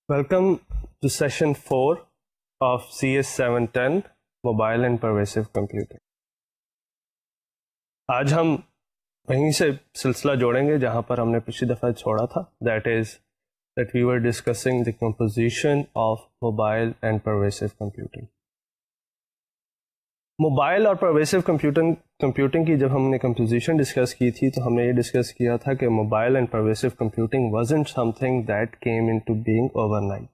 Welcome to session 4 of CS 710 Mobile and Pervasive Computing. आज हम वहीं से सिलसिला जोड़ेंगे जहां पर हमने पिछली दफ़ा छोड़ा था. That is that we were discussing the composition of mobile and pervasive computing. Mobile और परवेसिव कंप्यूटिंग की जब हमने कंपोजिशन डिस्कस की थी तो हमने ये डिस्कस किया था कि mobile and pervasive computing wasn't something that came into being overnight.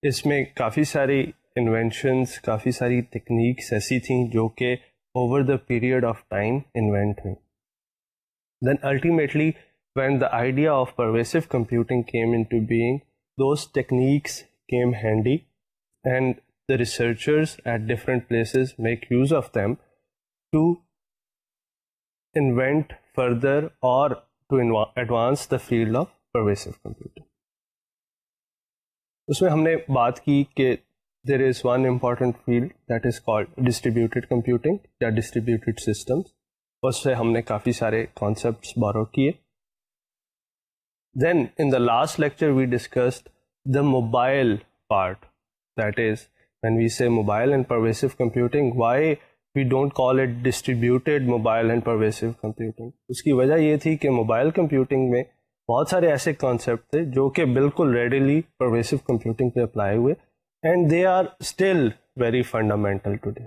इसमें काफ़ी सारी इन्वेंशंस, काफ़ी सारी टेक्निक्स ऐसी थी जो कि over the period of time invent हुई. Then ultimately when the idea of pervasive computing came into being, those techniques came handy and the researchers at different places make use of them to invent further or to advance the field of pervasive computing. उसमें हमने बात की कि there is one important field that is called distributed computing या distributed systems. उससे हमने काफ़ी सारे concepts borrow किए. Then in the last lecture we discussed the mobile part, that is when we say mobile and pervasive computing, why we don't call it distributed mobile and pervasive computing. उसकी वजह ये थी कि mobile computing में बहुत सारे ऐसे concept थे जो कि बिल्कुल रेडिली परवेसिव कंप्यूटिंग पे अप्लाई हुए and they are still very fundamental today.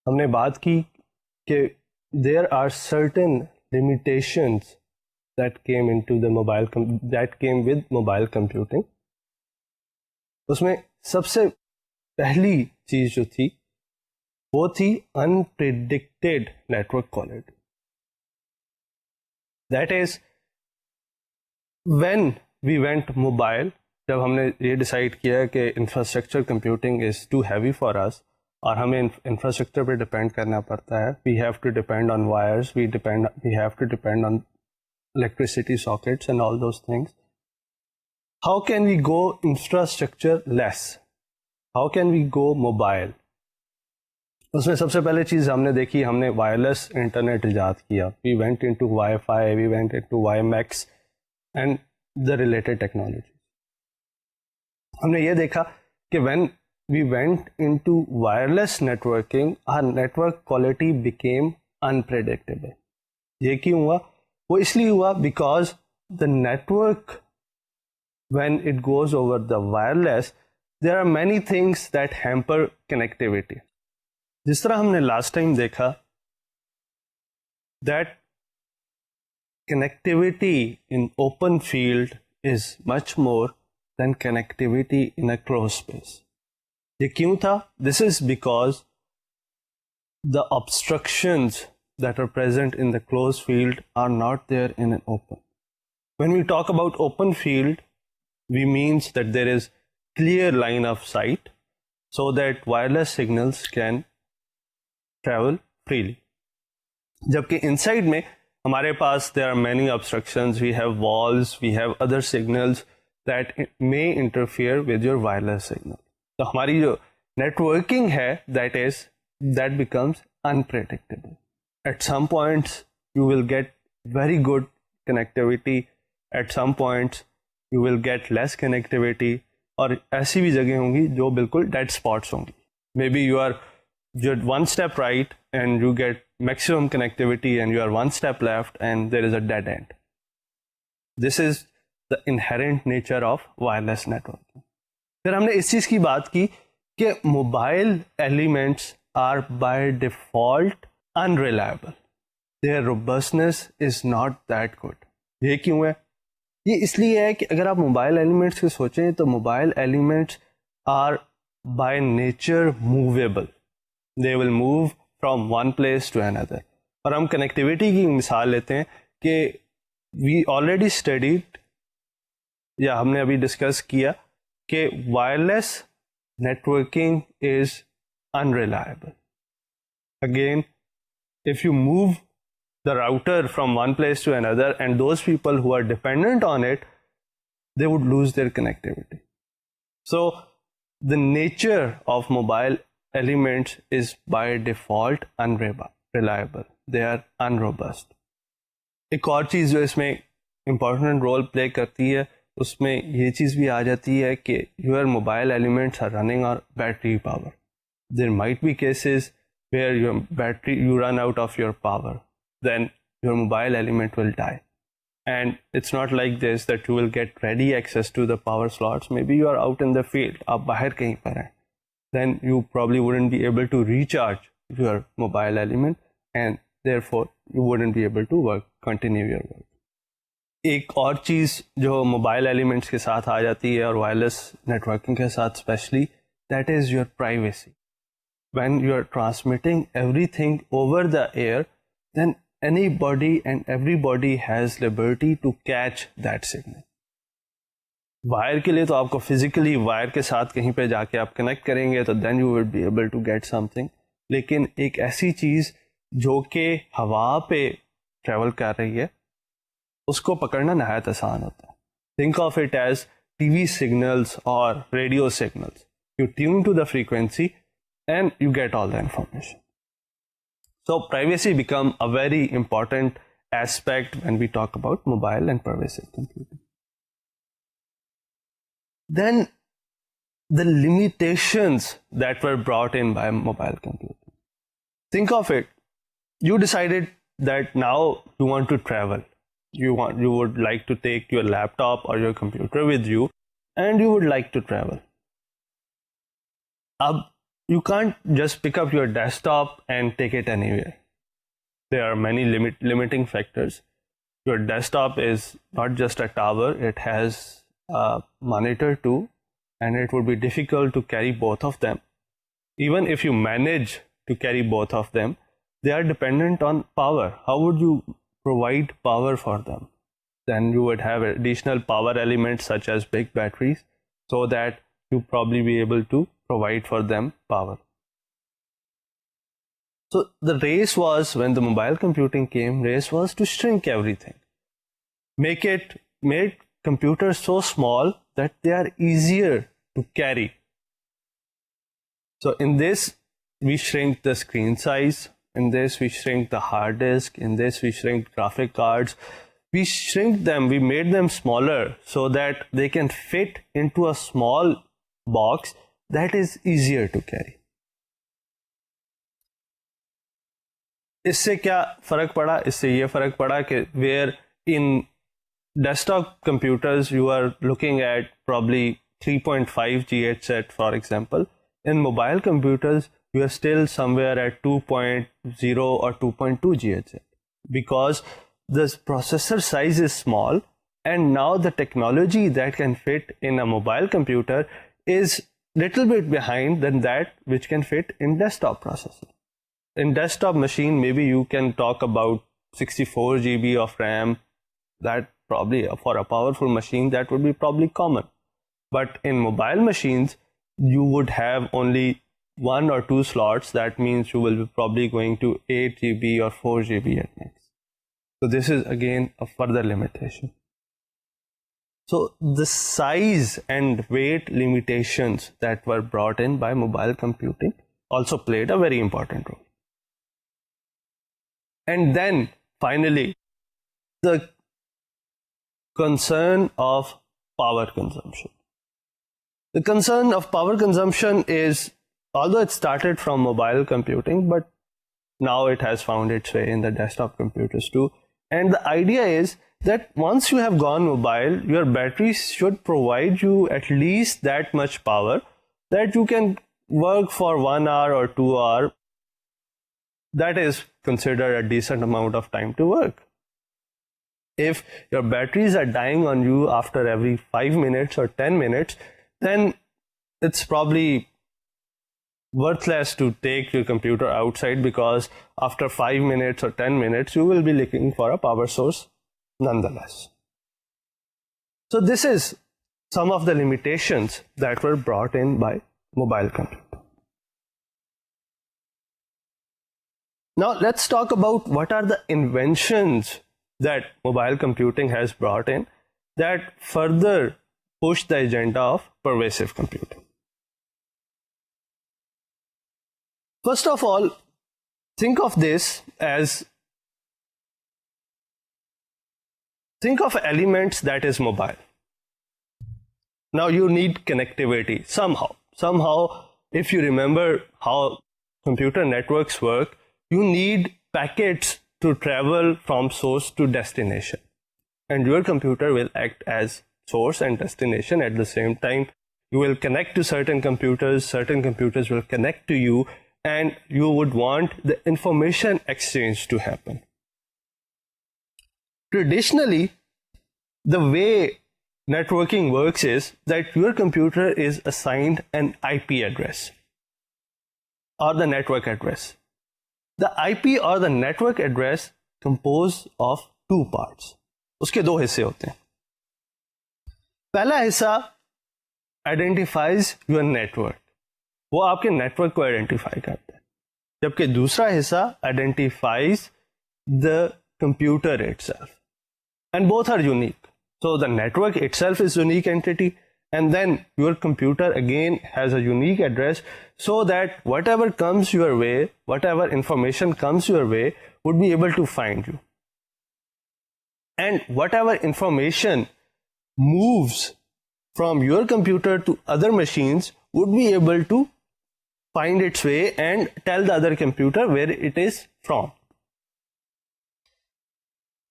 हमने बात की कि there are certain limitations that came into the mobile that came with mobile computing. उसमें सबसे पहली चीज जो थी वो थी unpredicted network quality. That is when we went mobile, जब हमने ये डिसाइड किया कि infrastructure computing is too heavy for us और हमें इंफ्रास्ट्रक्चर पे डिपेंड करना पड़ता है. We have to depend on wires, we have to depend on electricity sockets and all those things. How can we go infrastructure less? How can we go mobile? उसमें सबसे पहले चीज़ हमने देखी, हमने वायरलेस इंटरनेट इजाद किया. We went into Wi-Fi, we went into WiMAX and the related technology. हमने ये देखा कि when we went into wireless networking, our network quality became unpredictable. ये क्यों हुआ? वो इसलिए हुआ because the network, when it goes over the wireless, there are many things that hamper connectivity. जिस तरह हमने last time देखा that connectivity in open field is much more than connectivity in a closed space. ये क्यों था? This is because the obstructions that are present in the closed field are not there in an open. When we talk about open field, we means that there is clear line of sight so that wireless signals can travel freely. जबकि inside में हमारे पास there are many obstructions, we have walls, we have other signals that may interfere with your wireless signal. तो हमारी जो networking है that becomes unpredictable. At some points you will get very good connectivity, at some points you will get less connectivity, और ऐसी भी जगह होंगी जो बिल्कुल dead spots होंगी. Maybe you're one step right and you get maximum connectivity and you are one step left and there is a dead end. This is the inherent nature of wireless networking. फिर हमने इस चीज़ की बात की कि mobile elements are by default unreliable. Their robustness is not that good. ये क्यों है? ये इसलिए है कि अगर आप मोबाइल एलिमेंट्स को सोचें तो mobile elements are by nature movable. They will move from one place to another. और हम कनेक्टिविटी की मिसाल लेते हैं कि वी ऑलरेडी स्टडीड या हमने अभी डिस्कस किया कि wireless networking is unreliable. Again, if you move the router from one place to another and those people who are dependent on it, they would lose their connectivity. So the nature of mobile elements is by default unreliable. They are unrobust. एक और चीज़ जो इसमें important role play करती है उसमें ये चीज़ भी आ जाती है कि your mobile elements are running on battery power. There might be cases where you run out of your power, then your mobile element will die. And it's not like this that you will get ready access to the power slots. Maybe you are out in the field, आप बाहर कहीं पर हैं. Then you probably wouldn't be able to recharge your mobile element, and therefore you wouldn't be able to continue your work. एक और चीज़ जो mobile elements के साथ आ जाती है और वायरलेस नेटवर्किंग के साथ specially, that is your privacy. When you are transmitting everything over the air, then anybody and everybody has liberty to catch that signal. Wire के लिए तो आपको फिजिकली वायर के साथ कहीं पे जाके आप कनेक्ट करेंगे तो then you will be able to get something. लेकिन एक ऐसी चीज़ जो कि हवा पे ट्रेवल कर रही है, उसको पकड़ना नहायत आसान होता है. Think of it as TV signals or radio signals. You tune to the frequency and you get all the information. So privacy become a very important aspect when we talk about mobile and pervasive computing. Then the limitations that were brought in by mobile computing. Think of it. You decided that now you want to travel. You would like to take your laptop or your computer with you and you would like to travel. You can't just pick up your desktop and take it anywhere. There are many limiting factors. Your desktop is not just a tower, it has a monitor too, and it would be difficult to carry both of them. Even if you manage to carry both of them, they are dependent on power. How would you provide power for them? Then you would have additional power elements such as big batteries so that you probably be able to provide for them power. So the race was, when the mobile computing came, race was to shrink everything. Make computers so small that they are easier to carry. So in this, we shrink the screen size. In this, we shrink the hard disk. In this, we shrink graphic cards. We shrink them, we made them smaller so that they can fit into a small box that is easier to carry. इससे क्या फ़र्क पड़ा? इससे ये फ़र्क पड़ा कि where in desktop computers you are looking at probably 3.5 GHz set, for example. In mobile computers, you are still somewhere at 2.0 or 2.2 GHz set because the processor size is small, and now the technology that can fit in a mobile computer is little bit behind than that which can fit in desktop processor. In desktop machine, maybe you can talk about 64 GB of RAM. That probably for a powerful machine that would be probably common. But in mobile machines, you would have only 1 or 2 slots. That means you will be probably going to 8 GB or 4 GB at max. So this is again a further limitation. So the size and weight limitations that were brought in by mobile computing also played a very important role. And then finally, the concern of power consumption. The concern of power consumption is, although it started from mobile computing, but now it has found its way in the desktop computers too. And the idea is that once you have gone mobile, your batteries should provide you at least that much power that you can work for 1 hour or 2 hours. That is considered a decent amount of time to work. If your batteries are dying on you after every 5 minutes or 10 minutes, then it's probably worthless to take your computer outside, because after 5 minutes or 10 minutes, you will be looking for a power source nonetheless. So this is some of the limitations that were brought in by mobile computing. Now let's talk about what are the inventions that mobile computing has brought in that further push the agenda of pervasive computing. First of all, think of this as, think of elements that is mobile. Now you need connectivity somehow. If you remember how computer networks work, you need packets to travel from source to destination. And your computer will act as source and destination at the same time. You will connect to certain computers will connect to you, and you would want the information exchange to happen. Traditionally, the way networking works is that your computer is assigned an IP address or the network address. The IP or the network address composed of two parts. उसके दो हिस्से होते हैं. पहला हिस्सा identifies your network, वो आपके network को आइडेंटिफाई करता है, जबकि दूसरा हिस्सा identifies the computer itself, and both are unique. So the network itself is a unique entity, and then your computer again has a unique address, so that whatever comes your way, whatever information comes your way, would be able to find you. And whatever information moves from your computer to other machines would be able to find its way and tell the other computer where it is from.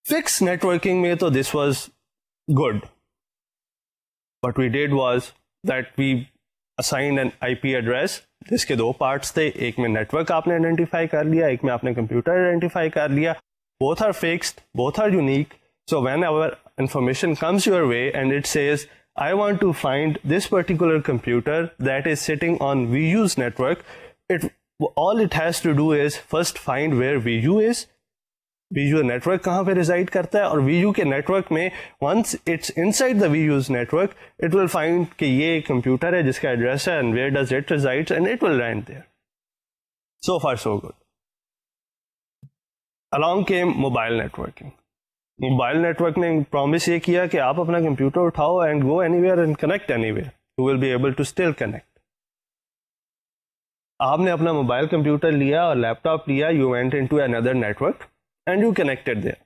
Fixed networking में तो this was good. What we did was that we assigned an IP address, जिसके दो parts थे, एक में network आपने identify कर लिया, एक में आपने computer identify कर लिया. Both are fixed, both are unique. So whenever information comes your way and it says, I want to find this particular computer that is sitting on VU's network, all it has to do is first find where VU is, VU network कहाँ पे resided करता है, और VU के network में once it's inside the VU's network, it will find कि ये computer है जिसका एड्रेस है and where does it resides, and it will land there. So far so good. Along came mobile networking. Mobile network ने promise ये किया कि आप अपना कंप्यूटर उठाओ and go anywhere and connect anywhere. You will be able to still connect. आपने अपना mobile computer लिया और लैपटॉप लिया, you went into another network and you connected there.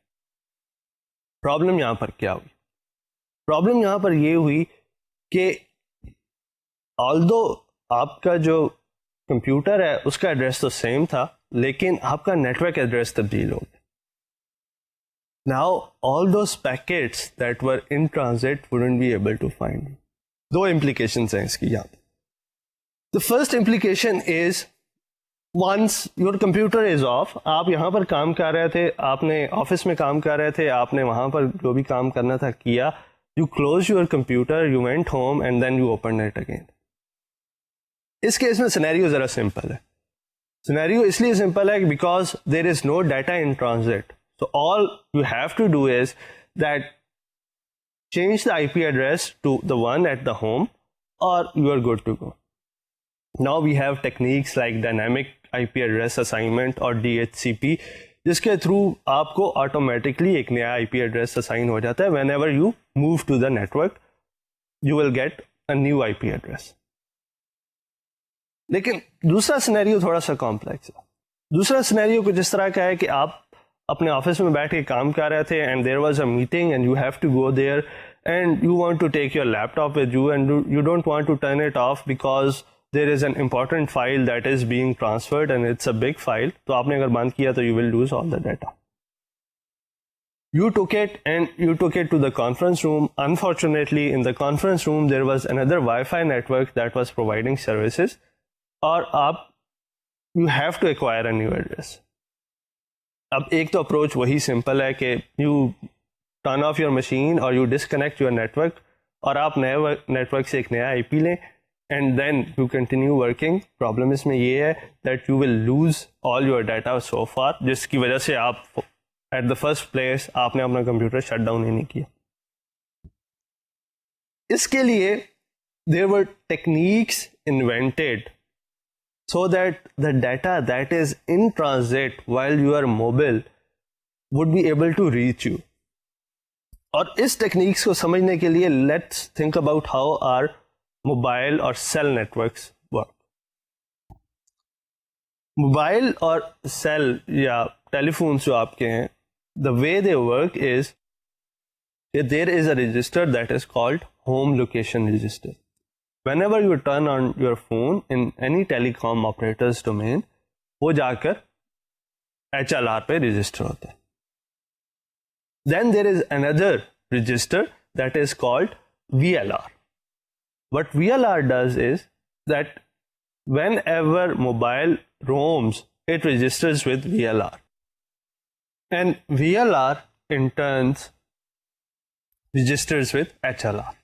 Problem यहां पर क्या हुई? प्रॉब्लम यहां पर ये हुई कि ऑल्दो आपका जो कंप्यूटर है उसका एड्रेस तो सेम था, लेकिन आपका नेटवर्क एड्रेस तब्दील हो गया. Now all those packets that were in transit wouldn't be able to find you. दो implications हैं इसकी यहाँ. The first implication is once your computer is off, आप यहाँ पर काम कर रहे थे, आपने ऑफिस में काम कर रहे थे, आपने वहाँ पर जो भी काम करना था किया, you closed your computer, you went home and then you opened it again. इस केस में सिनेरियो ज़रा सिंपल है. सिनेरियो इसलिए सिंपल है because there is no data in transit. So all you have to do is that change the IP address to the one at the home or you are good to go. Now we have techniques like dynamic IP address assignment or DHCP, जिसके through आपको automatically एक नया IP address assign हो जाता है. Whenever you move to the network, you will get a new IP address. लेकिन दूसरा scenario थोड़ा सा कॉम्प्लेक्स है. दूसरा सिनेरियो कुछ इस तरह का है कि आप अपने ऑफिस में बैठ के काम कर रहे थे and there was a meeting and you have to go there and you want to take your laptop with you and you don't want to turn it off because there is an important file that is being transferred and it's a big file. तो आपने अगर बंद किया तो you will lose all the data. You took it to the conference room. Unfortunately, in the conference room there was another Wi-Fi network that was providing services, और आप you have to acquire a new address. अब एक तो approach वही simple है कि you turn off your machine और you disconnect your network और आप नए नेटवर्क से एक नया आईपी लें and then you continue working. Problem इसमें ये है that you will lose all your data so far, जिसकी वजह से आप एट द फर्स्ट प्लेस आपने अपना कंप्यूटर शट डाउन ही नहीं किया. इसके लिए there were techniques invented so that the data that is in transit while you are mobile would be able to reach you. और इस टेक्निक्स को समझने के लिए let's think about how our mobile और cell networks work. मोबाइल और cell या telephones जो आपके हैं, the way they work is there is a register that is called home location register. Whenever you turn on your phone in any telecom operator's domain, वो जाकर HLR पे register होता है. Then there is another register that is called VLR. What VLR does is that whenever mobile roams, it registers with VLR. And VLR in turn registers with HLR.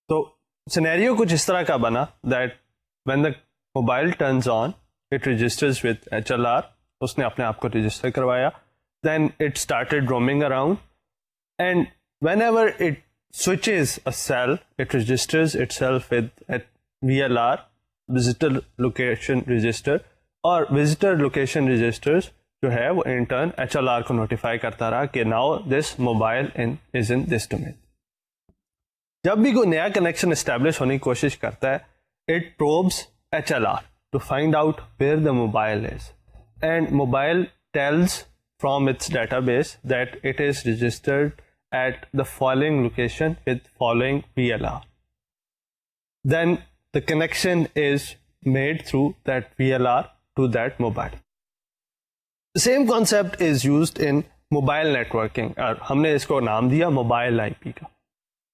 So scenario कुछ इस तरह का बना that when the mobile turns on, it registers with HLR. उसने अपने आप को register करवाया. Then it started roaming around, and whenever it switches a cell, it registers itself with a VLR, visitor location register, और visitor location registers जो है वो in turn HLR को notify करता रहा कि now this mobile is in this domain. जब भी कोई नया connection establish होने की कोशिश करता है, it probes HLR to find out where the mobile is, and mobile tells from its database that it is registered at the following location with following VLR. Then the connection is made through that VLR to that mobile. The same concept is used in mobile networking, और हमने इसको नाम दिया mobile IP का.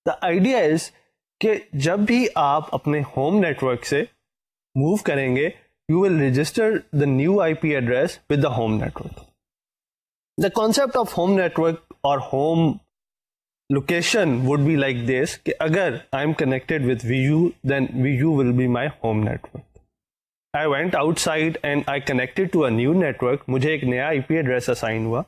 The idea is कि जब भी आप अपने home network से move करेंगे, you will register the new IP address with the home network. The concept of home network or home location would be like this कि अगर I am connected with VU, then VU will be my home network. I went outside and I connected to a new network. मुझे एक नया IP address assign हुआ.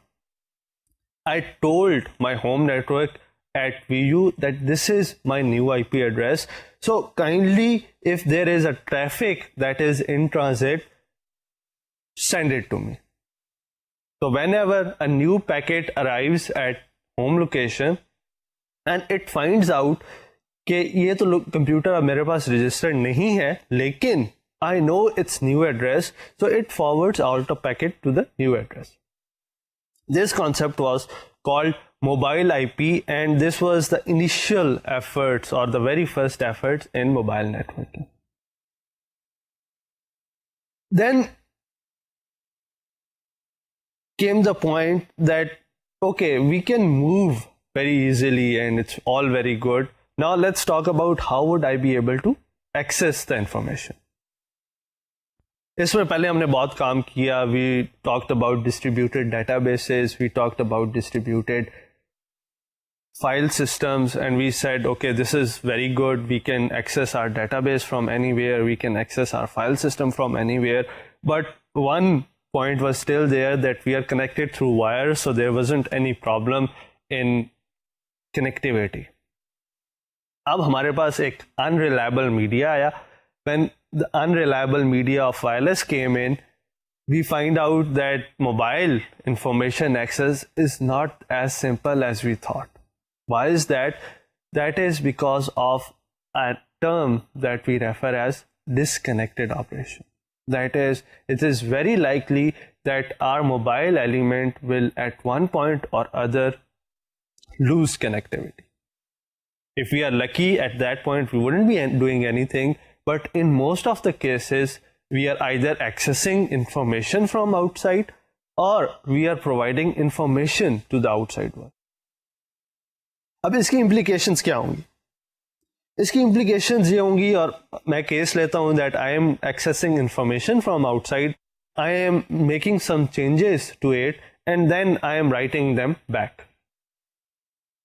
I told my home network at VU that this is my new IP address. So kindly, if there is a traffic that is in transit, send it to me. So whenever a new packet arrives at home location and it finds out कि ये तो computer अब मेरे पास registered नहीं है, लेकिन I know its new address, so it forwards out a packet to the new address. This concept was called mobile IP, and this was the initial efforts or the very first efforts in mobile networking. Then came the point that, okay, we can move very easily and it's all very good. Now let's talk about how would I be able to access the information. इसमें पहले हमने बहुत काम किया. We talked about distributed databases, we talked about distributed file systems, and we said, okay, this is very good. We can access our database from anywhere, we can access our file system from anywhere. But one point was still there, that we are connected through wire, so there wasn't any problem in connectivity. अब हमारे पास एक unreliable media आया. When the unreliable media of wireless came in, we find out that mobile information access is not as simple as we thought. Why is that? That is because of a term that we refer as disconnected operation. That is, it is very likely that our mobile element will at one point or other lose connectivity. If we are lucky, at that point we wouldn't be doing anything. But in most of the cases, we are either accessing information from outside or we are providing information to the outside world. अब इसकी implications क्या होंगी? इसकी implications ये होंगी, और मैं case लेता हूँ that I am accessing information from outside, I am making some changes to it, and then I am writing them back.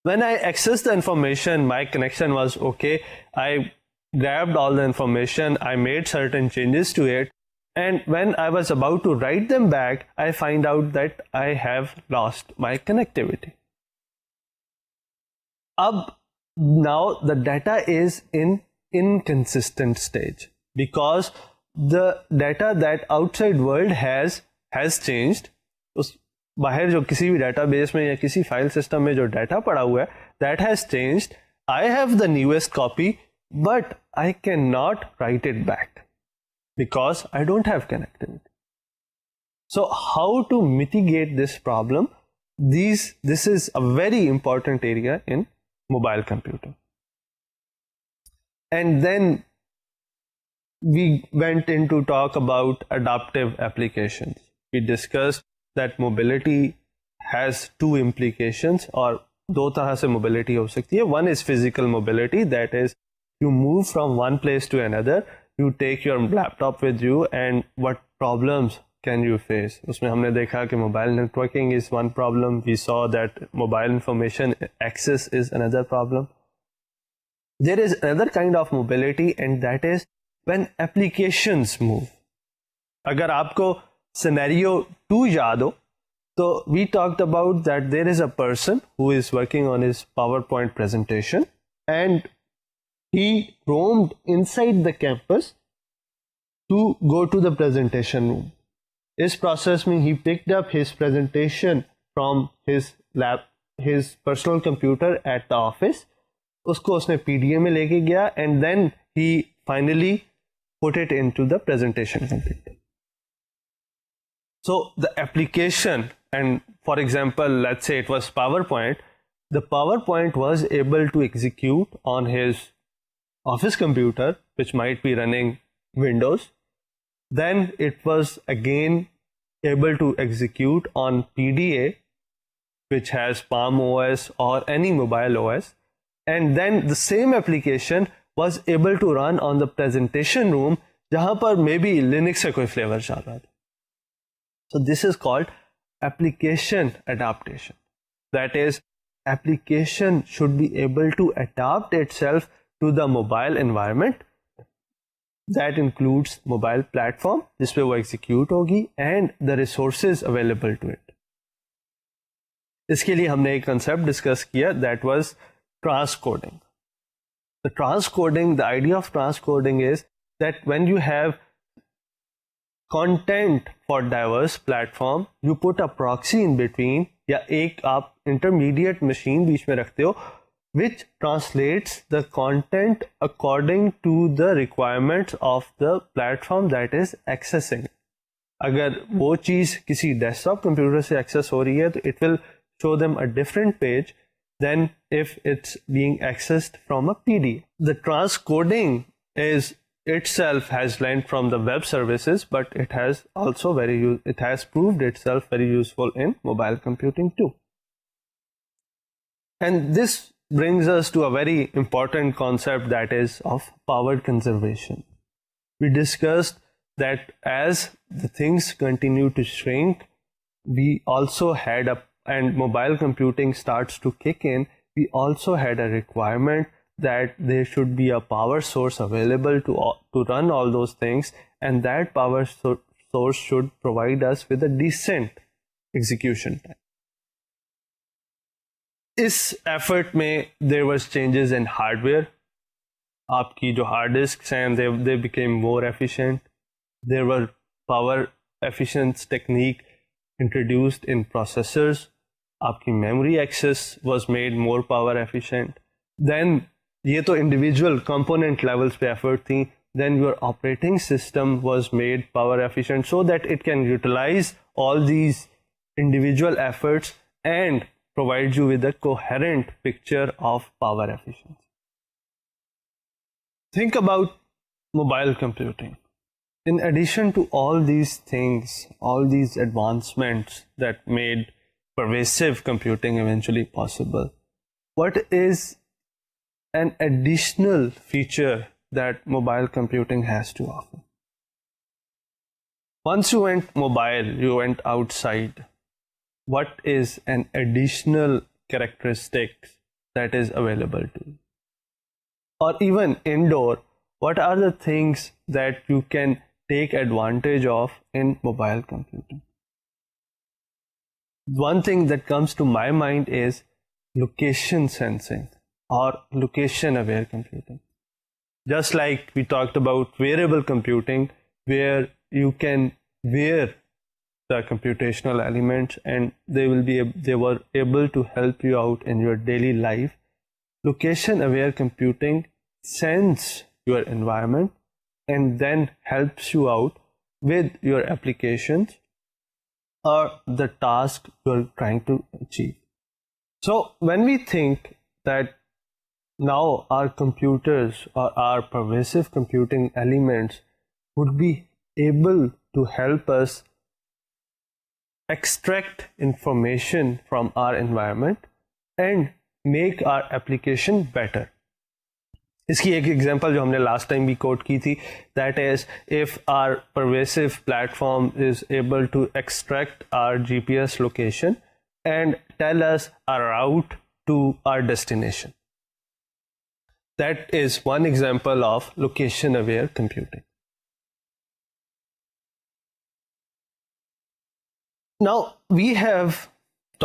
When I access the information, my connection was okay. I grabbed all the information, I made certain changes to it, and when I was about to write them back, I find out that I have lost my connectivity. Now the data is in inconsistent stage because the data that outside world has changed. उस बाहर जो किसी भी database में या किसी file system में जो data पड़ा हुआ है, that has changed. I have the newest copy, but I cannot write it back because I don't have connectivity. So how to mitigate this problem? This is a very important area in mobile computing. And then we went in to talk about adaptive applications. We discussed that mobility has two implications, or दो तरह से mobility हो सकती है. One is physical mobility, that is you move from one place to another, you take your laptop with you, and what problems can you face? उसमें हमने देखा कि mobile networking is one problem. We saw that mobile information access is another problem. There is another kind of mobility, and that is when applications move. अगर आपको scenario 2 याद हो, so we talked about that there is a person who is working on his PowerPoint presentation, and he roamed inside the campus to go to the presentation room. This process means he picked up his presentation from his personal computer at the office. उसको उसने PDA में लेके गया, and then he finally put it into the presentation computer. So the application, and for example, let's say it was PowerPoint, the PowerPoint was able to execute on his office computer, which might be running Windows. Then it was again able to execute on PDA, which has Palm OS or any mobile OS. And then the same application was able to run on the presentation room, जहाँ पर maybe Linux से कोई flavor चल रहा था. So this is called application adaptation. That is, application should be able to adapt itself to the mobile environment. That includes mobile platform जिस पे वो execute होगी and the resources available to it. इसके लिए हमने एक concept discuss किया, that was transcoding. The transcoding, the idea of transcoding is that when you have content for diverse platform, you put a proxy in between, या एक आप intermediate machine बीच में रखते हो, which translates the content according to the requirements of the platform that is accessing. अगर वो चीज़ किसी desktop computer से access हो रही है, तो it will show them a different page than if it's being accessed from a PDA. The transcoding is itself has learned from the web services, but it has also it has proved itself very useful in mobile computing too. And this brings us to a very important concept, that is of power conservation. We discussed that as the things continue to shrink, we also had and mobile computing starts to kick in, we also had a requirement that there should be a power source available to run all those things, and that power source should provide us with a decent execution time. इस effort में there was changes in hardware. आपकी जो hard disks हैं, they became more efficient. There were power efficiency technique introduced in processors. आपकी memory access was made more power efficient. Then ये तो individual component levels पे effort थी. Then your operating system was made power efficient so that it can utilize all these individual efforts and provide you with a coherent picture of power efficiency. Think about mobile computing. In addition to all these things, all these advancements that made pervasive computing eventually possible, what is an additional feature that mobile computing has to offer? Once you went mobile, you went outside. What is an additional characteristic that is available to you? Or even indoor, what are the things that you can take advantage of in mobile computing? One thing that comes to my mind is location sensing or location aware computing. Just like we talked about wearable computing, where you can wear the computational elements and they were able to help you out in your daily life. Location aware computing senses your environment and then helps you out with your applications or the task you're trying to achieve. So when we think that now our computers or our pervasive computing elements would be able to help us extract information from our environment and make our application better. इसकी एक example जो हमने last time भी quote की थी, that is if our pervasive platform is able to extract our GPS location and tell us a route to our destination. That is one example of location aware computing. Now we have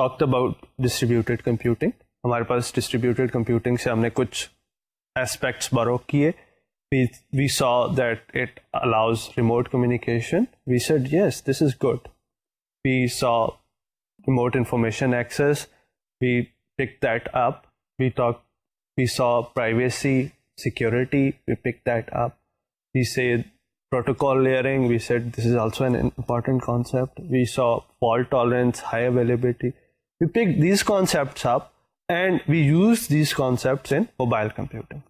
talked about distributed computing. हमारे पास distributed computing से हमने कुछ aspects borrow किए. We saw that it allows remote communication. We said yes, this is good. We saw remote information access, we picked that up. We saw privacy, security, we picked that up. We said protocol layering, we said this is also an important concept. We saw fault tolerance, high availability. We picked these concepts up and we used these concepts in mobile computing.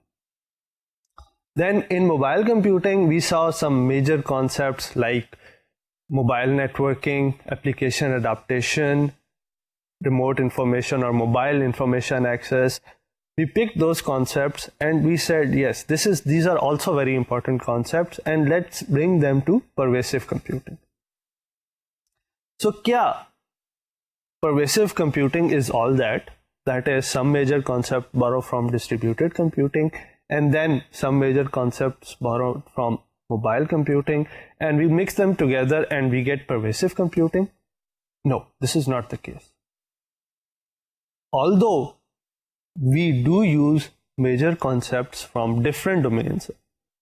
Then in mobile computing, we saw some major concepts like mobile networking, application adaptation, remote information or mobile information access. We picked those concepts and we said, yes, these are also very important concepts and let's bring them to pervasive computing. So kya pervasive computing is all that. That is, some major concepts borrowed from distributed computing and then some major concepts borrowed from mobile computing, and we mix them together and we get pervasive computing? No, this is not the case. Although we do use major concepts from different domains,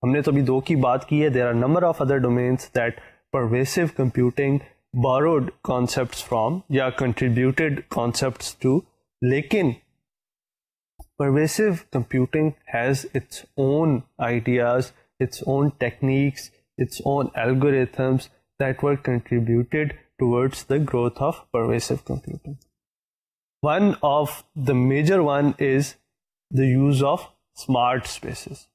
हमने तो अभी दो की बात की है, there are a number of other domains that pervasive computing borrowed concepts from या contributed concepts to, लेकिन pervasive computing has its own ideas, its own techniques, its own algorithms that were contributed towards the growth of pervasive computing. One of the major one is the use of smart spaces.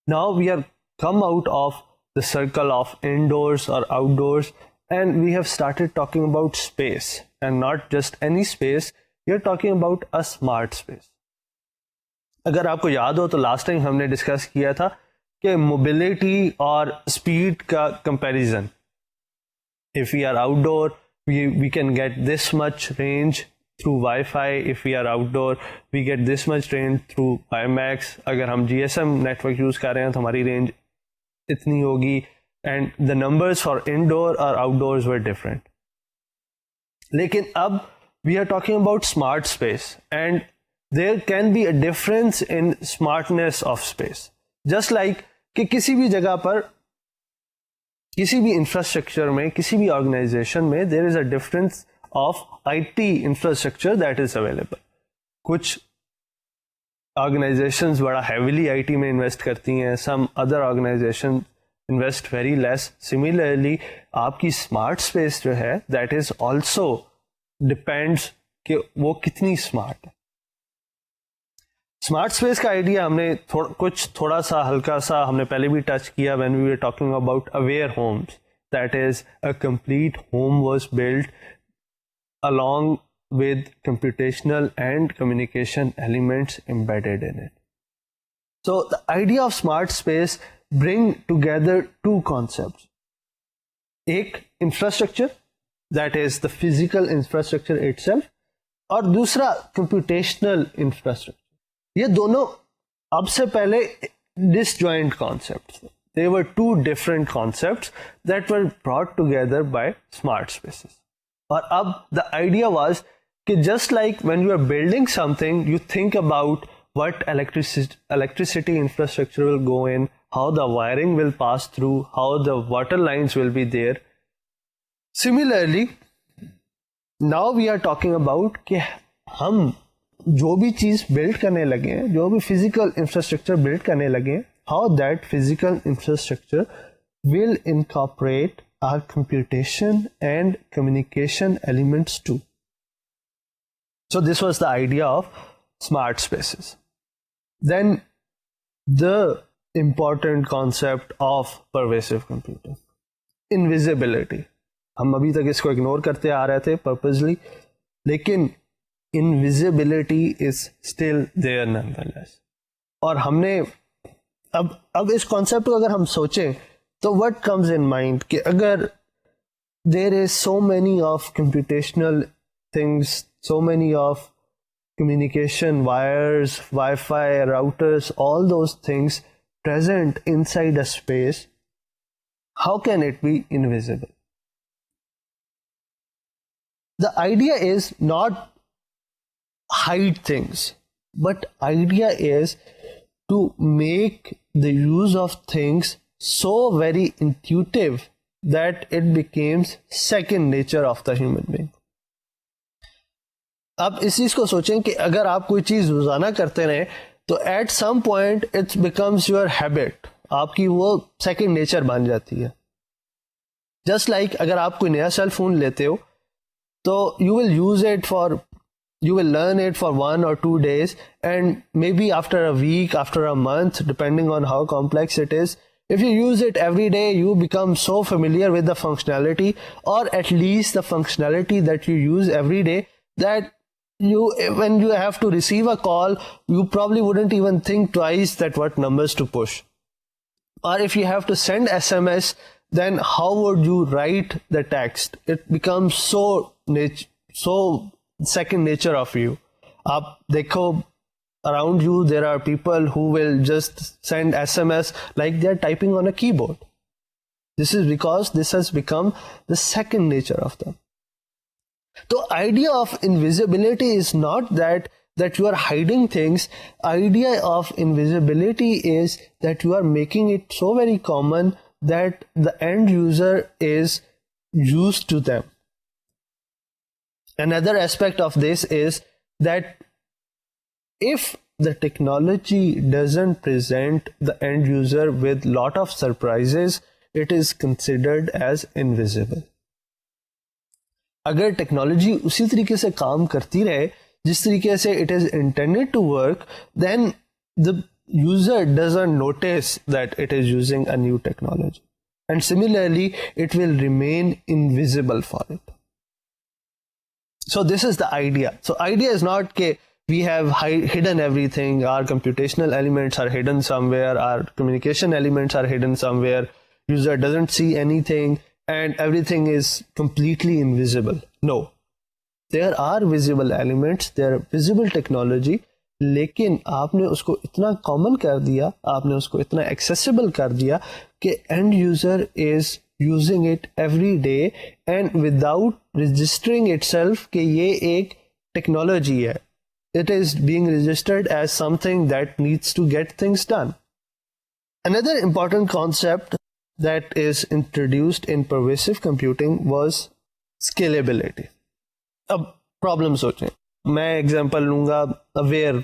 Now we have come out of the circle of indoors or outdoors and we have started talking about space, and not just any space, we are talking about a smart space. अगर आपको याद हो तो last time हमने discuss किया था कि mobility और स्पीड का comparison. If we are outdoor we can get this much range through Wi-Fi. If we are outdoor we get this much range through WiMAX. अगर हम GSM नेटवर्क यूज कर रहे हैं तो हमारी रेंज इतनी होगी. And the numbers for indoor और आउटडोर्स वर डिफरेंट. लेकिन अब we are talking about smart space and there can be a difference in smartness of space. Just like कि किसी भी जगह पर, किसी भी इंफ्रास्ट्रक्चर में, किसी भी ऑर्गेनाइजेशन में there is a difference of IT infrastructure that is available. कुछ ऑर्गेनाइजेशंस बड़ा heavily IT में इन्वेस्ट करती हैं, some other organizations invest very less. Similarly, आपकी स्मार्ट स्पेस जो है that is also depends कि वो कितनी स्मार्ट है. स्मार्ट स्पेस का आइडिया हमने थोड़ा सा हल्का सा हमने पहले भी टच किया when we were talking about aware homes. That is a complete home was built along with computational and communication elements embedded in it. So the idea of smart space bring together two concepts. एक infrastructure, that is the physical infrastructure itself, और दूसरा computational infrastructure. ये दोनों अब से पहले disjoint concepts. They were two different concepts that were brought together by smart spaces. और अब the idea was कि just like when you are building something, you think about what electricity infrastructure will go in, how the wiring will pass through, how the water lines will be there. Similarly, now we are talking about कि हम जो भी चीज build करने लगे हैं, जो भी फिजिकल इंफ्रास्ट्रक्चर बिल्ड करने लगे हैं, how that physical infrastructure will incorporate our computation and communication elements too. So this was the idea of smart spaces. then the important concept of pervasive computing, invisibility. हम अभी तक इसको ignore करते आ रहे थे पर्पसली, लेकिन invisibility is still there nonetheless. और हमने अब इस कॉन्सेप्ट को अगर हम सोचें तो what comes in mind कि अगर there is so many of computational things, so many of communication wires, Wi-Fi, routers, all those things present inside a space, how can it be invisible? The idea is not hide things, but idea is to make the use of things so very intuitive that it becomes second nature of the human being. आप इस चीज को सोचें कि अगर आप कोई चीज रोजाना करते रहे तो at some point it becomes your habit, आपकी वो सेकंड नेचर बन जाती है. जस्ट लाइक अगर आप कोई नया सेल फोन लेते हो तो you will use it for, you will learn it for 1 or 2 days, and maybe after a week, after a month, depending on how complex it is, if you use it every day, you become so familiar with the functionality, or at least the functionality that you use every day, that when you have to receive a call, you probably wouldn't even think twice that what numbers to push. Or if you have to send SMS, then how would you write the text? It becomes so second nature of you. आप देखो around you there are people who will just send SMS like they're typing on a keyboard. This is because this has become the second nature of them. The idea of invisibility is not that you are hiding things. Idea of invisibility is that you are making it so very common that the end user is used to them. Another aspect of this is that if the technology doesn't present the end user with lot of surprises, it is considered as invisible. अगर technology उसी तरीके से काम करती रहे जिस तरीके से it is intended to work, then the user doesn't notice that it is using a new technology, and similarly it will remain invisible for it. So this is the idea. So idea is not that we have hidden everything, our computational elements are hidden somewhere, our communication elements are hidden somewhere, user doesn't see anything and everything is completely invisible. No, there are visible elements, there are visible technology, लेकिन आपने उसको इतना common कर दिया, आपने उसको इतना accessible कर दिया कि and user is using it every day and without registering itself कि ये एक technology है. It is being registered as something that needs to get things done. Another important concept that is introduced in pervasive computing was scalability. अब problem सोचें, मैं example लूँगा aware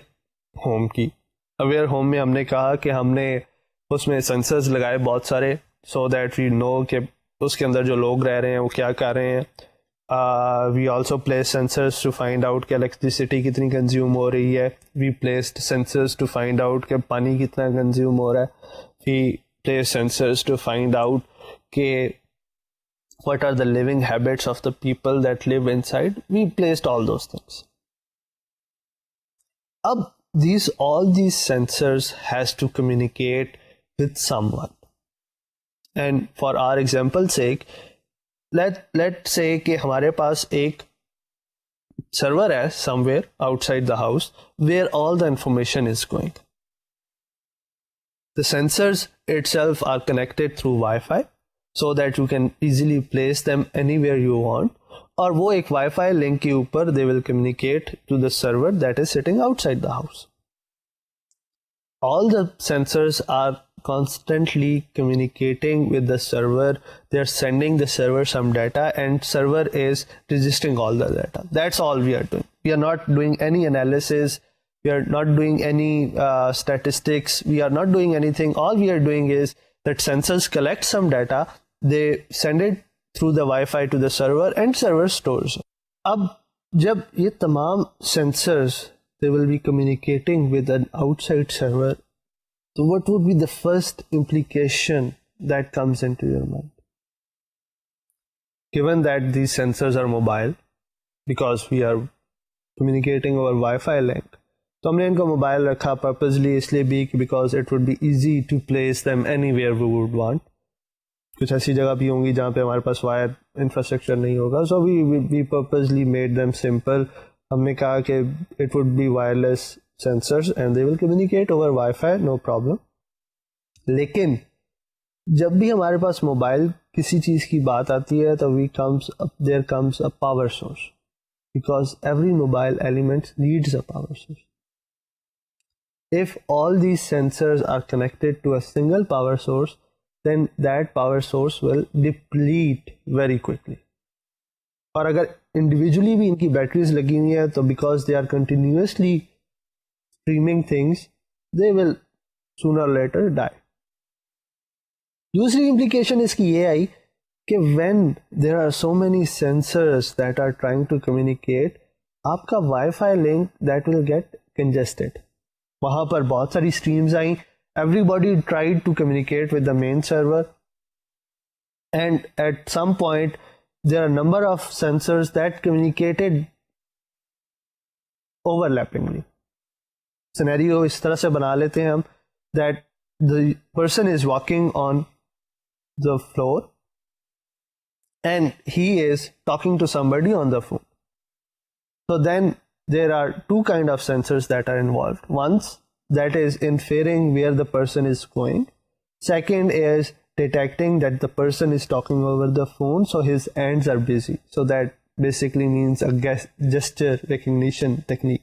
home की. Aware home में हमने कहा कि हमने उसमें सेंसर्स लगाए बहुत सारे, so that we know कि उसके अंदर जो लोग रह रहे हैं वो क्या कर रहे हैं. We also place sensors to find out कि electricity कितनी कंज्यूम हो रही है. We placed sensors to find out कि पानी कितना कंज्यूम हो रहा है. We place sensors to find out कि what are the living habits of the people that live inside. We placed all those things. अब all these sensors has to communicate with someone. And for our example sake, let's say कि हमारे पास एक server है somewhere outside the house where all the information is going. The sensors itself are connected through Wi-Fi so that you can easily place them anywhere you want. और वो एक Wi-Fi link के ऊपर they will communicate to the server that is sitting outside the house. All the sensors are constantly communicating with the server. They're sending the server some data and server is registering all the data. That's all we are doing. We are not doing any analysis. We are not doing any statistics. We are not doing anything. All we are doing is that sensors collect some data. They send it through the Wi-Fi to the server and server stores. अब जब ये तमाम sensors they will be communicating with an outside server. So what would be the first implication that comes into your mind? Given that these sensors are mobile, because we are communicating over Wi-Fi link, तो हमने इनको mobile रखा purposely इसलिए भी because it would be easy to place them anywhere we would want. कुछ ऐसी जगह भी होंगी जहाँ पे हमारे पास वायर इंफ्रास्ट्रक्चर नहीं होगा, so we purposely made them simple. हमने कहा कि it would be wireless sensors and they will communicate over WiFi, no problem. लेकिन जब भी हमारे पास मोबाइल किसी चीज़ की बात आती है तो there comes a power source, because every mobile element needs a power source. If all these sensors are connected to a single power source, then that power source will deplete very quickly. और अगर individually भी इनकी batteries लगी हुई है तो because they are continuously streaming things, they will sooner or later die. दूसरी implication इसकी ये आई कि when there are so many sensors that are trying to communicate, आपका Wi-Fi link that will get congested. वहाँ पर बहुत सारी streams I, everybody tried to communicate with the main server, and at some point there are a number of sensors that communicated overlappingly. Scenario इस तरह से बना लेते हैं हम that the person is walking on the floor and he is talking to somebody on the phone. So then there are two kind of sensors that are involved. One that is inferring where the person is going. Second is detecting that the person is talking over the phone, so his hands are busy. So that basically means a gesture recognition technique.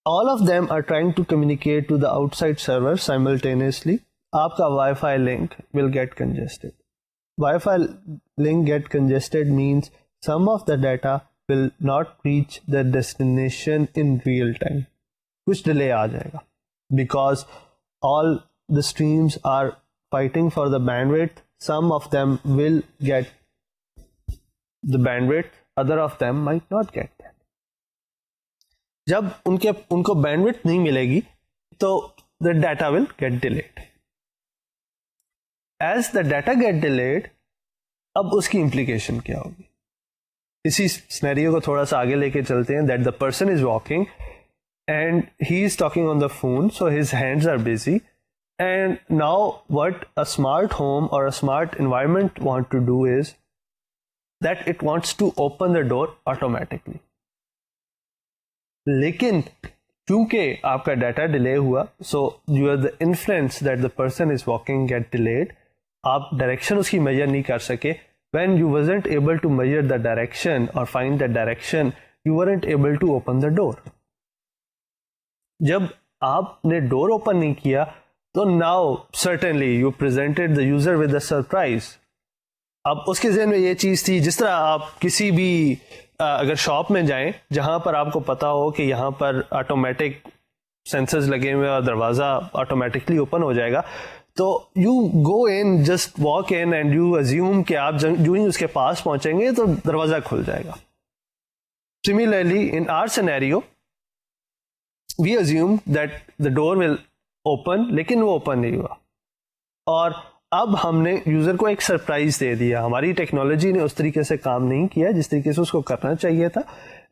All of them are trying to communicate to the outside server simultaneously. Aapka Wi-Fi link will get congested. Wi-Fi link get congested means some of the data will not reach the destination in real time. कुछ delay आ जाएगा because all the streams are fighting for the bandwidth. Some of them will get the bandwidth, other of them might not get that. जब उनको bandwidth नहीं मिलेगी तो the data will get delayed. As the data get delayed, अब उसकी implication क्या होगी? इसी सिनेरियो को थोड़ा सा आगे लेके चलते हैं. That the person is walking and he is talking on the phone, so his hands are busy, and now what a smart home और a smart environment want to do is that it wants to open the door automatically. लेकिन क्योंकि आपका data delay हुआ, so you are the influence that the person is walking get delayed. आप direction उसकी measure नहीं कर सके. When you wasn't able to measure the direction or find the direction, you weren't able to open the door. जब आपने door open नहीं किया तो now certainly you presented the user with a surprise. अब उसके ज़हन में ये चीज़ थी, जिस तरह आप किसी भी अगर शॉप में जाएं जहां पर आपको पता हो कि यहाँ पर ऑटोमेटिक सेंसर्स लगे हुए और दरवाज़ा ऑटोमेटिकली ओपन हो जाएगा, तो you go in, just walk in and you assume कि आप जो ही उसके पास पहुंचेंगे तो दरवाजा खुल जाएगा. Similarly in our scenario we assume that the door will open, लेकिन वो ओपन नहीं हुआ और अब हमने यूजर को एक सरप्राइज दे दिया. हमारी टेक्नोलॉजी ने उस तरीके से काम नहीं किया जिस तरीके से उसको करना चाहिए था,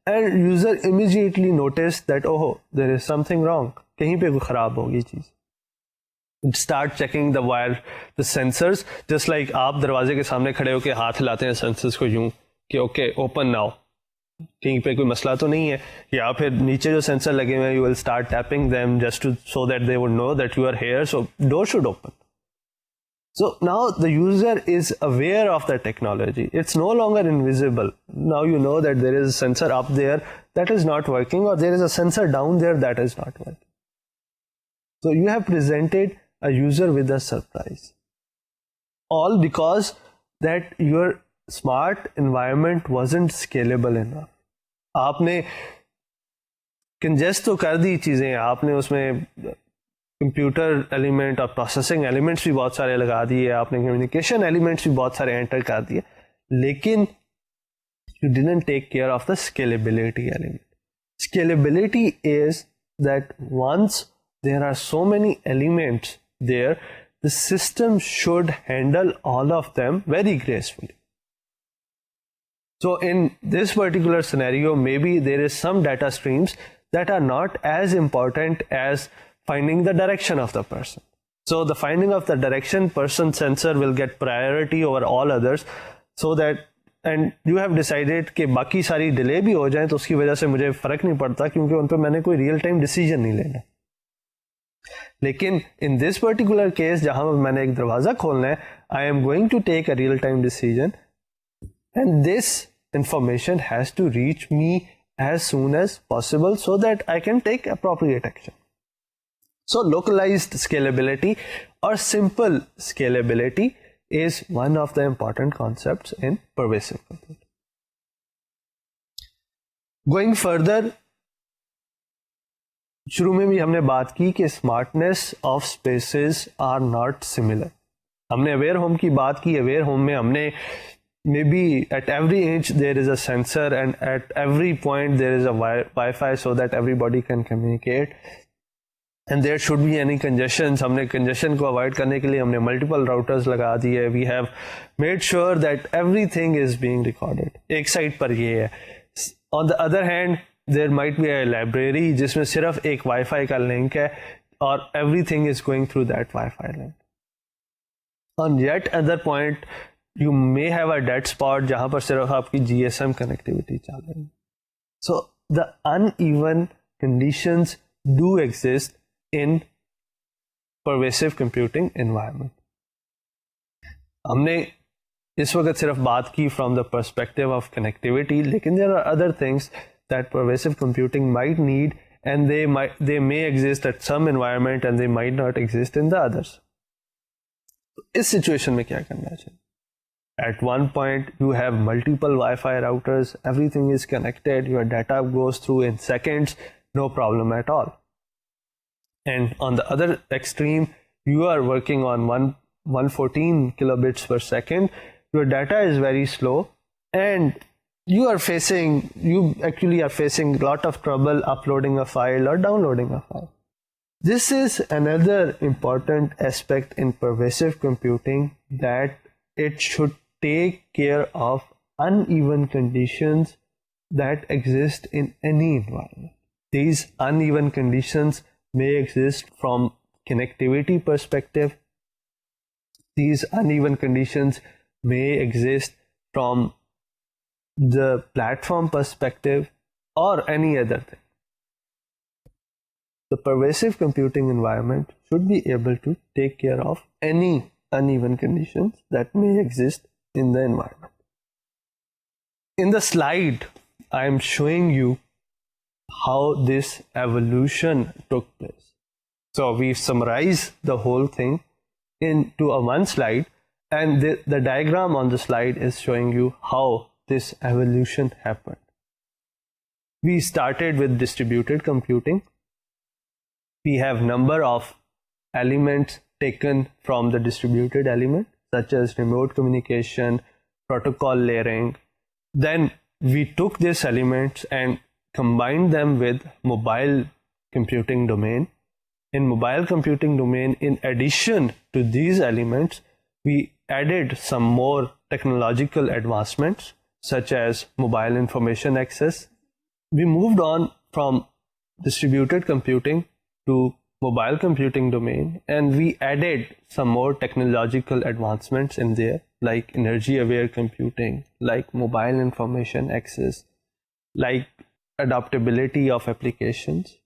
and user immediately notice that ओहो देयर इज समथिंग रॉन्ग, कहीं पे कोई खराब होगी चीज. Start checking the wire, the sensors, just like आप दरवाजे के सामने खड़े होकर हाथ हिलाते हैं सेंसर्स को यूं कि ओके ओपन नाउ, कहीं पे कोई मसला तो नहीं है. या फिर नीचे जो सेंसर लगे हुए हैं, you will start tapping them just to so that they would know that you are here, so door should open. So now the user is aware of the technology. It's no longer invisible. Now you know that there is a sensor up there that is not working, or there is a sensor down there that is not working. So you have presented a user with a surprise, all because that your smart environment wasn't scalable enough. आपने congest तो कर दी चीजें, आपने उसमें computer element और processing elements भी बहुत सारे लगा दिए, आपने कम्युनिकेशन एलिमेंट्स भी बहुत सारे एंटर कर दिए, लेकिन you didn't take care of the scalability element. Scalability is that once there are so many elements there, the system should handle all of them very gracefully. So in this particular scenario, maybe there is some data streams that are not as important as finding the direction of the person. So the finding of the direction person sensor will get priority over all others, so that, and you have decided कि बाकी सारी delay भी हो जाए तो उसकी वजह से मुझे फर्क नहीं पड़ता क्योंकि उन पर मैंने कोई रियल टाइम डिसीजन नहीं लेना. लेकिन इन दिस पर्टिकुलर केस जहां मैंने एक दरवाजा खोलना है, I am going to take a real time decision and this information has to reach me as soon as possible so that I can take appropriate action. So localized scalability or simple scalability is one of the important concepts in pervasive computing. Going further, शुरू में भी हमने बात की कि smartness of spaces are not similar. हमने aware home की बात की. aware home में हमने maybe at every inch there is a sensor and at every point there is a Wi-Fi so that everybody can communicate and there should be any congestions. हमने congestion को avoid करने के लिए हमने multiple routers लगा दिए. We have made sure that everything is being recorded. एक side पर ये है. On the other hand, there might be a library जिसमें सिर्फ एक Wi-Fi का link है और everything is going through that Wi-Fi link. On yet other point, you may have a dead spot जहां पर सिर्फ आपकी GSM connectivity चल रही है. So the uneven conditions do exist in pervasive computing environment. हमने इस वक्त सिर्फ बात की from the perspective of connectivity, लेकिन there are other things that pervasive computing might need and they may exist at some environment and they might not exist in the others. इस situation में क्या करना चाहिए? At one point, you have multiple Wi-Fi routers, everything is connected, your data goes through in seconds, no problem at all. And on the other extreme, you are working on 114 kilobits per second, your data is very slow, and you actually are facing a lot of trouble uploading a file or downloading a file. This is another important aspect in pervasive computing, that it should take care of uneven conditions that exist in any environment. These uneven conditions may exist from connectivity perspective. These uneven conditions may exist from the platform perspective or any other thing. The pervasive computing environment should be able to take care of any uneven conditions that may exist in the environment. In the slide, I am showing you how this evolution took place. So we've summarized the whole thing into a one slide, and the diagram on the slide is showing you how this evolution happened. We started with distributed computing. We have number of elements taken from the distributed element, such as remote communication, protocol layering. Then we took these elements and combined them with mobile computing domain. In mobile computing domain, in addition to these elements, we added some more technological advancements, such as mobile information access. We moved on from distributed computing to mobile computing domain, and we added some more technological advancements in there, like energy aware computing, like mobile information access, like adaptability of applications.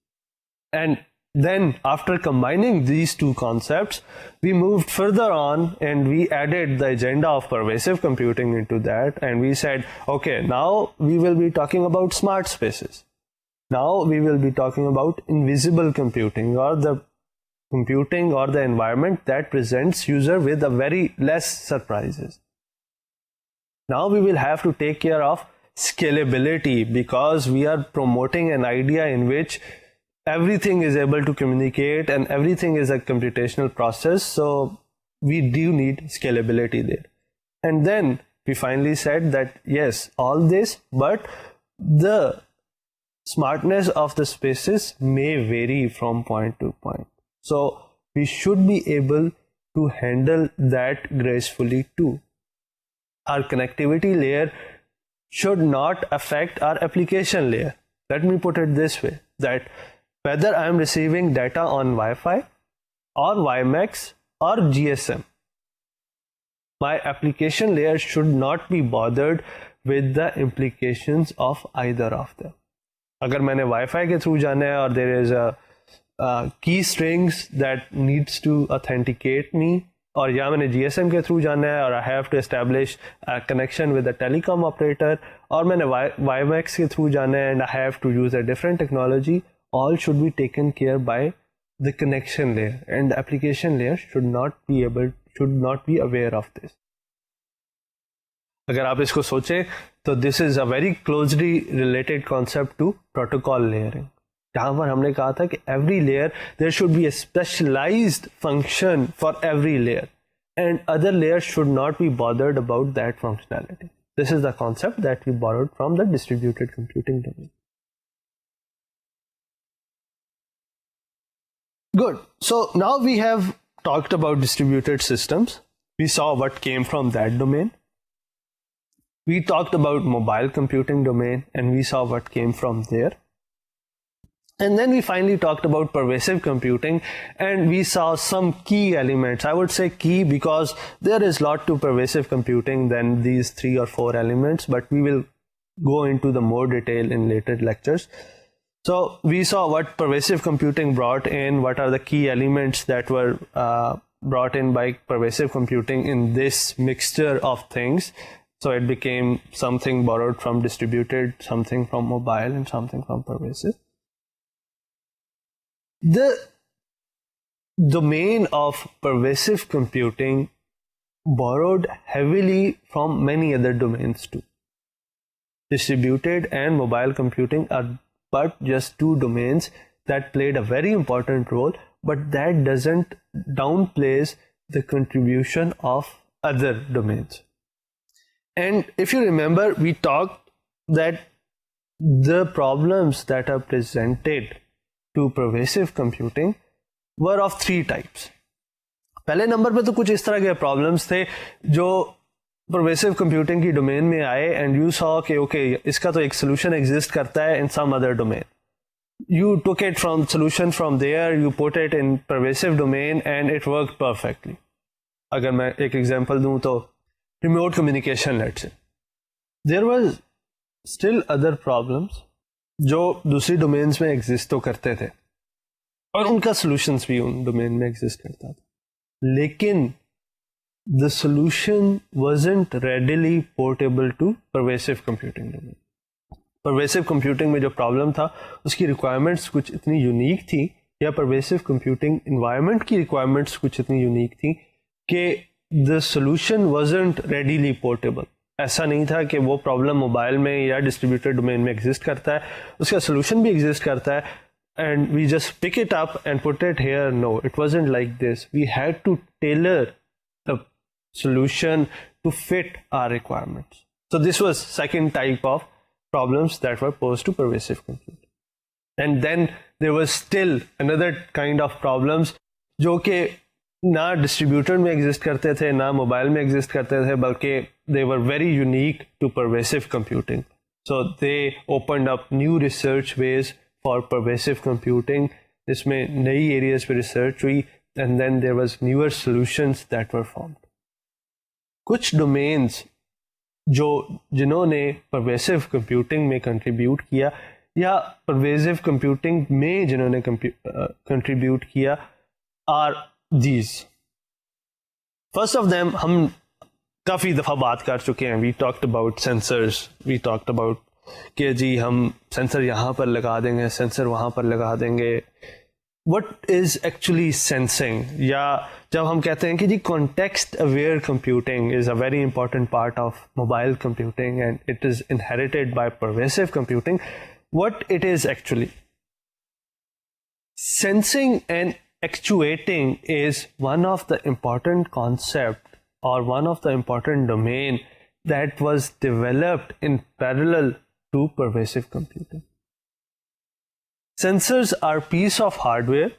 And then after combining these two concepts, we moved further on and we added the agenda of pervasive computing into that, and we said, okay, now we will be talking about smart spaces. Now we will be talking about invisible computing, or the computing or the environment that presents user with a very less surprises. Now we will have to take care of scalability, because we are promoting an idea in which everything is able to communicate and everything is a computational process. So we do need scalability there. And then we finally said that yes, all this, but the smartness of the spaces may vary from point to point. So we should be able to handle that gracefully too. Our connectivity layer should not affect our application layer. Let me put it this way, that whether I am receiving data on Wi-Fi or WiMAX or GSM, my application layer should not be bothered with the implications of either of them. अगर मैंने Wi-Fi के through जाना है और there is a key strings that needs to authenticate me, और या मैंने GSM के through जाना है और I have to establish a connection with the telecom operator, और मैंने WiMAX के through जाना है and I have to use a different technology, all should be taken care by the connection layer, and the application layer should not be aware of this. अगर आप इसको सोचें तो this is a very closely related concept to protocol layering, जहाँ पर हमने कहा था कि every layer there should be a specialized function for every layer and other layers should not be bothered about that functionality. This is the concept that we borrowed from the distributed computing domain. Good. So now we have talked about distributed systems. We saw what came from that domain. We talked about mobile computing domain and we saw what came from there. And then we finally talked about pervasive computing and we saw some key elements. I would say key because there is a lot to pervasive computing than these 3 or 4 elements, but we will go into the more detail in later lectures. So we saw what pervasive computing brought in, what are the key elements that were brought in by pervasive computing in this mixture of things. So it became something borrowed from distributed, something from mobile, and something from pervasive. The domain of pervasive computing borrowed heavily from many other domains too. Distributed and mobile computing are but just 2 domains that played a very important role, but that doesn't downplays the contribution of other domains. And if you remember, we talked that the problems that are presented to pervasive computing were of 3 types. पहले number पे तो कुछ इस तरह के problems थे जो pervasive computing की डोमेन में आए and you saw कि okay, इसका तो एक solution exist करता है in some other domain. You took it from solution from there, you put it in pervasive domain and it worked perfectly. अगर मैं एक example दूं तो remote communication, let's say. There was still other problems जो दूसरी domains में exist तो करते थे और उनका solutions भी उन domain में exist करता था, लेकिन the solution wasn't readily portable to pervasive computing domain. Pervasive computing में जो problem था उसकी requirements कुछ इतनी unique थी, या pervasive computing environment की requirements कुछ इतनी unique थी कि the solution wasn't readily portable. ऐसा नहीं था कि वो प्रॉब्लम मोबाइल में या डिस्ट्रीब्यूटेड डोमेन में एग्जिस्ट करता है, उसका सोल्यूशन भी एग्जिस्ट करता है and we just pick it up and put it here. No, it wasn't like this. We had to tailor the solution to fit our requirements. So this was second type of problems that were posed to pervasive computing. And then there was still another kind of problems जो कि ना distributed में exist करते थे ना mobile में exist करते थे, बल्कि they were very unique to pervasive computing. So they opened up new research ways for pervasive computing. इसमें नई areas पे research हुई and then there was newer solutions that were formed. कुछ domains जिन्होंने pervasive computing में contribute किया या pervasive computing में जिन्होंने contribute किया are these. First of them हम काफ़ी दफ़ा बात कर चुके हैं. We talked about sensors. We talked about कि जी हम सेंसर यहाँ पर लगा देंगे, सेंसर वहाँ पर लगा देंगे. What is actually sensing? या जब हम कहते हैं कि जी context aware computing is a very important part of mobile computing and it is inherited by pervasive computing. What it is actually? Sensing and actuating is one of the important concept or one of the important domain that was developed in parallel to pervasive computing. Sensors are pieces of hardware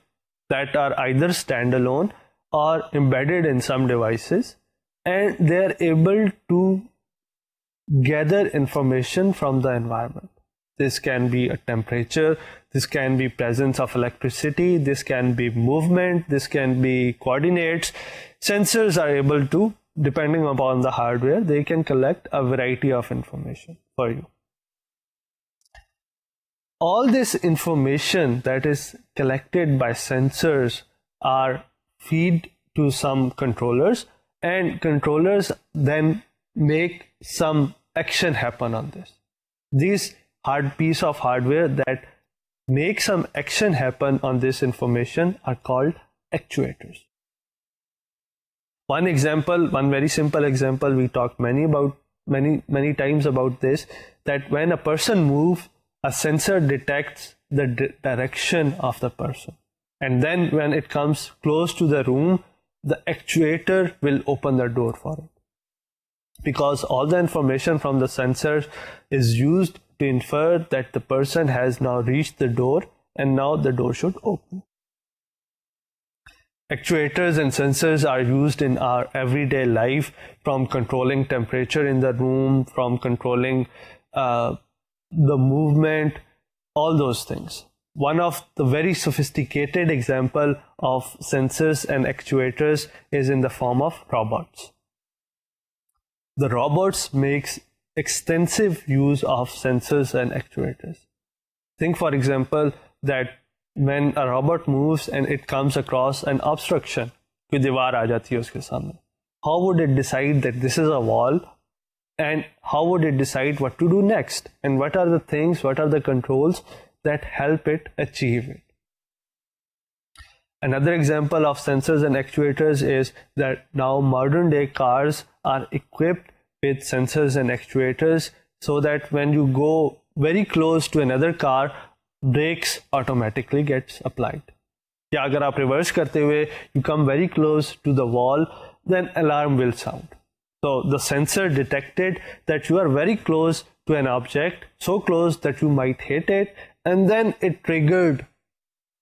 that are either standalone or embedded in some devices, and they are able to gather information from the environment. This can be a temperature, this can be presence of electricity, this can be movement, this can be coordinates. Sensors are able to, depending upon the hardware, they can collect a variety of information for you. All this information that is collected by sensors are fed to some controllers, and controllers then make some action happen on this. These piece of hardware that make some action happen on this information are called actuators. One example, one very simple example, we talked many times about this, that when a person moves, a sensor detects the direction of the person, and then when it comes close to the room, the actuator will open the door for it, because all the information from the sensor is used to infer that the person has now reached the door and now the door should open. Actuators and sensors are used in our everyday life, from controlling temperature in the room, from controlling the movement, all those things. One of the very sophisticated example of sensors and actuators is in the form of robots. The robots makes extensive use of sensors and actuators. Think, for example, that when a robot moves and it comes across an obstruction, कोई दीवार आ जाती है उसके सामने, how would it decide that this is a wall, and how would it decide what to do next, and what are the things, what are the controls that help it achieve it? Another example of sensors and actuators is that now modern day cars are equipped with sensors and actuators, so that when you go very close to another car, brakes automatically gets applied. या अगर आप reverse करते हुए you come very close to the wall, then alarm will sound. So the sensor detected that you are very close to an object, so close that you might hit it, and then it triggered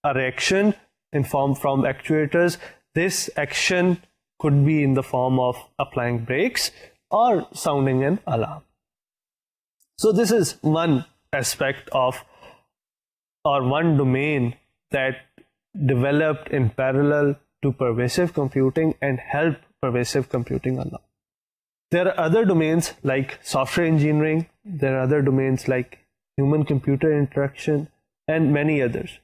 a reaction in form from actuators. This action could be in the form of applying brakes or sounding an alarm. So this is one aspect of, or one domain that developed in parallel to pervasive computing and helped pervasive computing along. There are other domains like software engineering, there are other domains like human-computer interaction, and many others.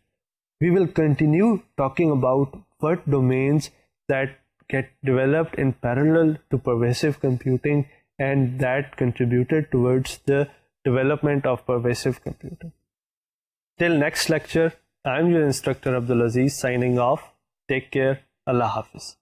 We will continue talking about what domains that get developed in parallel to pervasive computing and that contributed towards the development of pervasive computing. Till next lecture, I am your instructor Abdul Aziz signing off. Take care. Allah Hafiz.